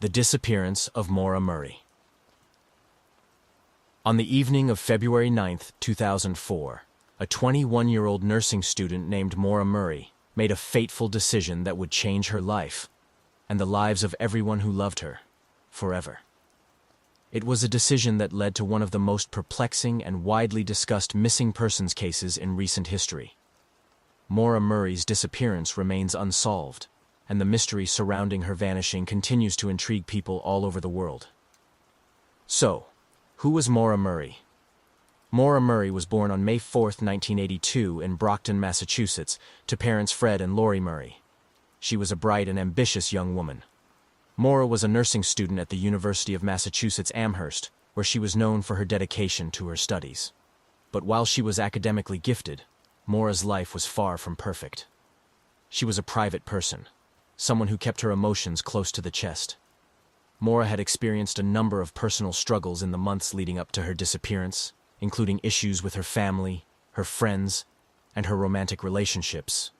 The disappearance of Maura Murray. On the evening of February 9, 2004, a 21-year-old nursing student named Maura Murray made a fateful decision that would change her life and the lives of everyone who loved her forever. It was a decision that led to one of the most perplexing and widely discussed missing persons cases in recent history. Maura Murray's disappearance remains unsolved, and the mystery surrounding her vanishing continues to intrigue people all over the world. So, who was Maura Murray? Maura Murray was born on May 4, 1982 in Brockton, Massachusetts, to parents Fred and Lori Murray. She was a bright and ambitious young woman. Maura was a nursing student at the University of Massachusetts Amherst, where she was known for her dedication to her studies. But while she was academically gifted, Maura's life was far from perfect. She was a private person, someone who kept her emotions close to the chest. Maura had experienced a number of personal struggles in the months leading up to her disappearance, including issues with her family, her friends, and her romantic relationships.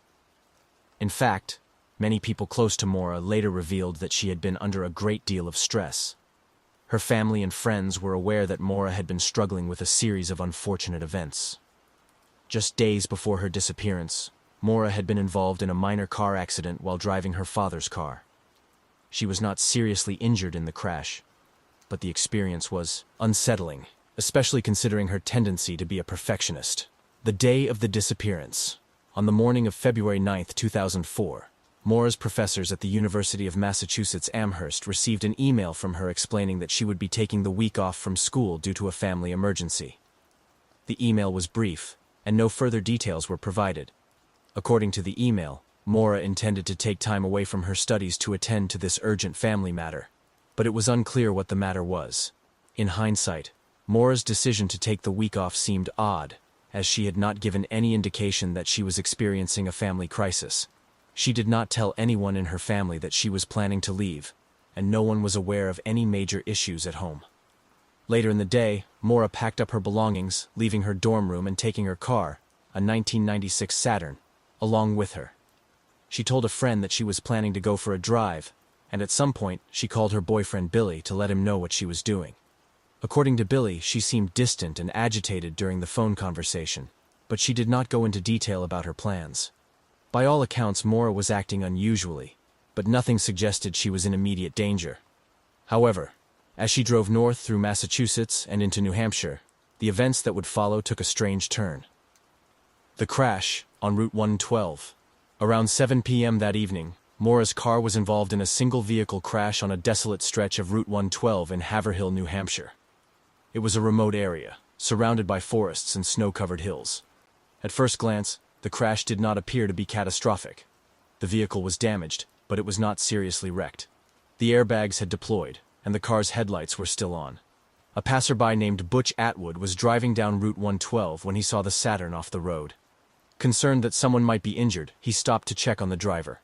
In fact, many people close to Maura later revealed that she had been under a great deal of stress. Her family and friends were aware that Maura had been struggling with a series of unfortunate events. Just days before her disappearance, Maura had been involved in a minor car accident while driving her father's car. She was not seriously injured in the crash, but the experience was unsettling, especially considering her tendency to be a perfectionist. The day of the disappearance. On the morning of February 9, 2004, Maura's professors at the University of Massachusetts Amherst received an email from her explaining that she would be taking the week off from school due to a family emergency. The email was brief, and no further details were provided. According to the email, Maura intended to take time away from her studies to attend to this urgent family matter, but it was unclear what the matter was. In hindsight, Maura's decision to take the week off seemed odd, as she had not given any indication that she was experiencing a family crisis. She did not tell anyone in her family that she was planning to leave, and no one was aware of any major issues at home. Later in the day, Maura packed up her belongings, leaving her dorm room and taking her car, a 1996 Saturn, along with her. She told a friend that she was planning to go for a drive, and at some point she called her boyfriend Billy to let him know what she was doing. According to Billy, she seemed distant and agitated during the phone conversation, but she did not go into detail about her plans. By all accounts, Maura was acting unusually, but nothing suggested she was in immediate danger. However, as she drove north through Massachusetts and into New Hampshire, the events that would follow took a strange turn. The crash on Route 112. Around 7 p.m. that evening, Maura's car was involved in a single-vehicle crash on a desolate stretch of Route 112 in Haverhill, New Hampshire. It was a remote area, surrounded by forests and snow-covered hills. At first glance, the crash did not appear to be catastrophic. The vehicle was damaged, but it was not seriously wrecked. The airbags had deployed, and the car's headlights were still on. A passerby named Butch Atwood was driving down Route 112 when he saw the Saturn off the road. Concerned that someone might be injured, he stopped to check on the driver.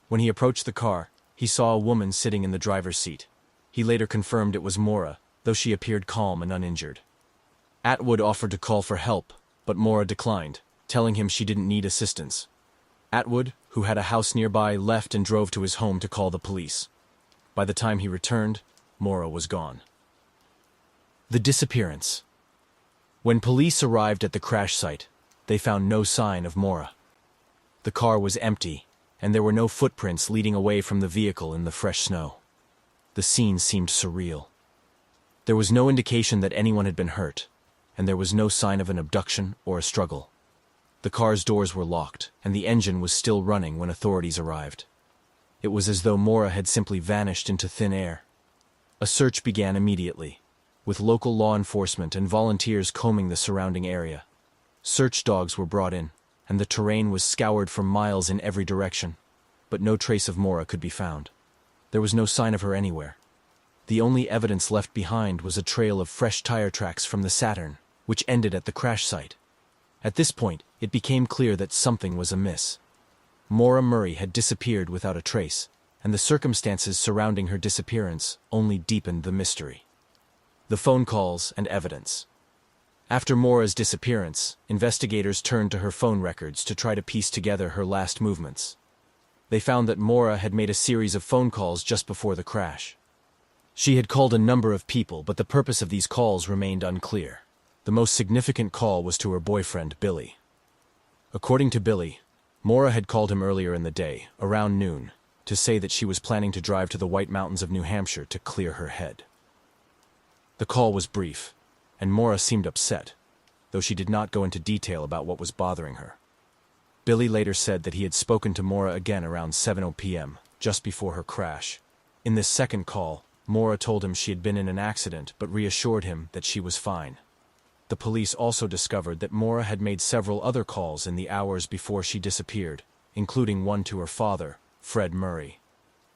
When he approached the car, he saw a woman sitting in the driver's seat. He later confirmed it was Maura, though she appeared calm and uninjured. Atwood offered to call for help, but Maura declined, telling him she didn't need assistance. Atwood, who had a house nearby, left and drove to his home to call the police. By the time he returned, Maura was gone. The disappearance. When police arrived at the crash site, they found no sign of Maura. The car was empty, and there were no footprints leading away from the vehicle in the fresh snow. The scene seemed surreal. There was no indication that anyone had been hurt, and there was no sign of an abduction or a struggle. The car's doors were locked, and the engine was still running when authorities arrived. It was as though Maura had simply vanished into thin air. A search began immediately, with local law enforcement and volunteers combing the surrounding area. Search dogs were brought in, and the terrain was scoured for miles in every direction, but no trace of Maura could be found. There was no sign of her anywhere. The only evidence left behind was a trail of fresh tire tracks from the Saturn, which ended at the crash site. At this point, it became clear that something was amiss. Maura Murray had disappeared without a trace, and the circumstances surrounding her disappearance only deepened the mystery. The phone calls and evidence. After Maura's disappearance, investigators turned to her phone records to try to piece together her last movements. They found that Maura had made a series of phone calls just before the crash. She had called a number of people, but the purpose of these calls remained unclear. The most significant call was to her boyfriend, Billy. According to Billy, Maura had called him earlier in the day, around noon, to say that she was planning to drive to the White Mountains of New Hampshire to clear her head. The call was brief, and Maura seemed upset, though she did not go into detail about what was bothering her. Billy later said that he had spoken to Maura again around 7:00 p.m., just before her crash. In this second call, Maura told him she had been in an accident but reassured him that she was fine. The police also discovered that Maura had made several other calls in the hours before she disappeared, including one to her father, Fred Murray.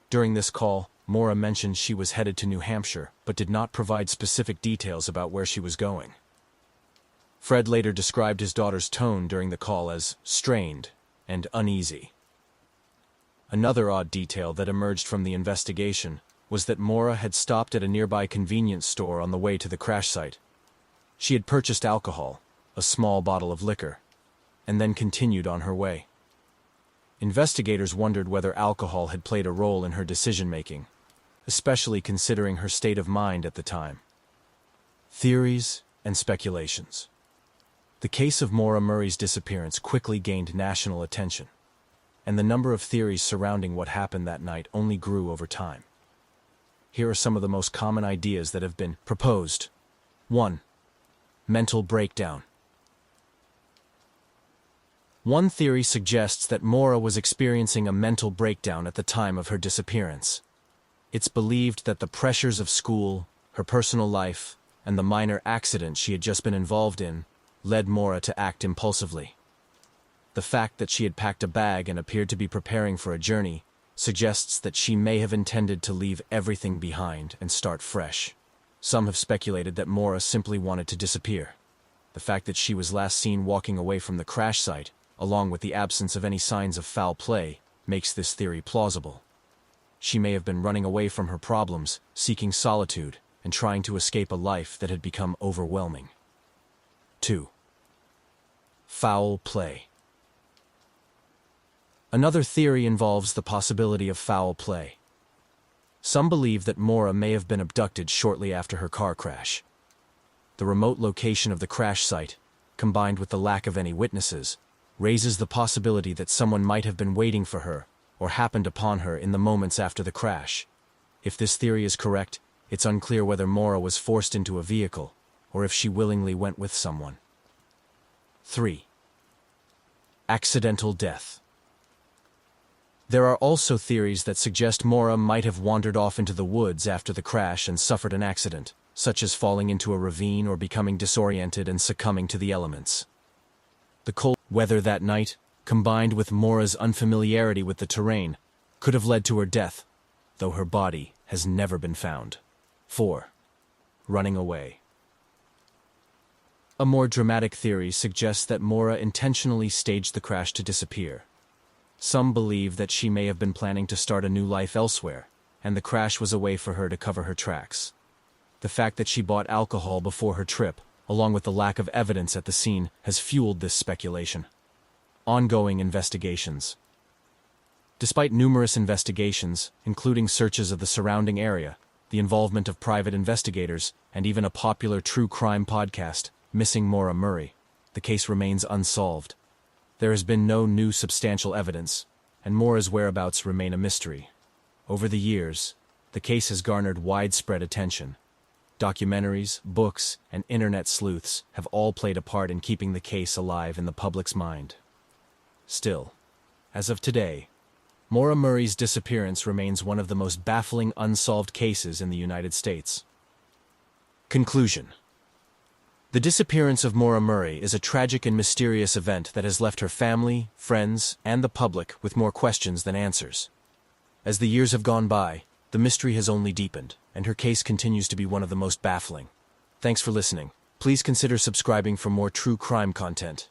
During this call, Maura mentioned she was headed to New Hampshire, but did not provide specific details about where she was going. Fred later described his daughter's tone during the call as strained and uneasy. Another odd detail that emerged from the investigation was that Maura had stopped at a nearby convenience store on the way to the crash site. She had purchased alcohol, a small bottle of liquor, and then continued on her way. Investigators wondered whether alcohol had played a role in her decision-making, especially considering her state of mind at the time. Theories and speculations. The case of Maura Murray's disappearance quickly gained national attention, and the number of theories surrounding what happened that night only grew over time. Here are some of the most common ideas that have been proposed. 1. Mental breakdown. One theory suggests that Maura was experiencing a mental breakdown at the time of her disappearance. It's believed that the pressures of school, her personal life, and the minor accident she had just been involved in led Maura to act impulsively. The fact that she had packed a bag and appeared to be preparing for a journey suggests that she may have intended to leave everything behind and start fresh. Some have speculated that Maura simply wanted to disappear. The fact that she was last seen walking away from the crash site, along with the absence of any signs of foul play, makes this theory plausible. She may have been running away from her problems, seeking solitude, and trying to escape a life that had become overwhelming. 2. Foul play. Another theory involves the possibility of foul play. Some believe that Maura may have been abducted shortly after her car crash. The remote location of the crash site, combined with the lack of any witnesses, raises the possibility that someone might have been waiting for her or happened upon her in the moments after the crash. If this theory is correct, it's unclear whether Maura was forced into a vehicle or if she willingly went with someone. 3. Accidental death. There are also theories that suggest Maura might have wandered off into the woods after the crash and suffered an accident, such as falling into a ravine or becoming disoriented and succumbing to the elements. The cold weather that night, combined with Maura's unfamiliarity with the terrain, could have led to her death, though her body has never been found. 4. Running away. A more dramatic theory suggests that Maura intentionally staged the crash to disappear. Some believe that she may have been planning to start a new life elsewhere, and the crash was a way for her to cover her tracks. The fact that she bought alcohol before her trip, along with the lack of evidence at the scene, has fueled this speculation. Ongoing investigations. Despite numerous investigations, including searches of the surrounding area, the involvement of private investigators, and even a popular true crime podcast, Missing Maura Murray, the case remains unsolved. There has been no new substantial evidence, and Maura's whereabouts remain a mystery. Over the years, the case has garnered widespread attention. Documentaries, books, and internet sleuths have all played a part in keeping the case alive in the public's mind. Still, as of today, Maura Murray's disappearance remains one of the most baffling unsolved cases in the United States. Conclusion. The disappearance of Maura Murray is a tragic and mysterious event that has left her family, friends, and the public with more questions than answers. As the years have gone by, the mystery has only deepened, and her case continues to be one of the most baffling. Thanks for listening. Please consider subscribing for more true crime content.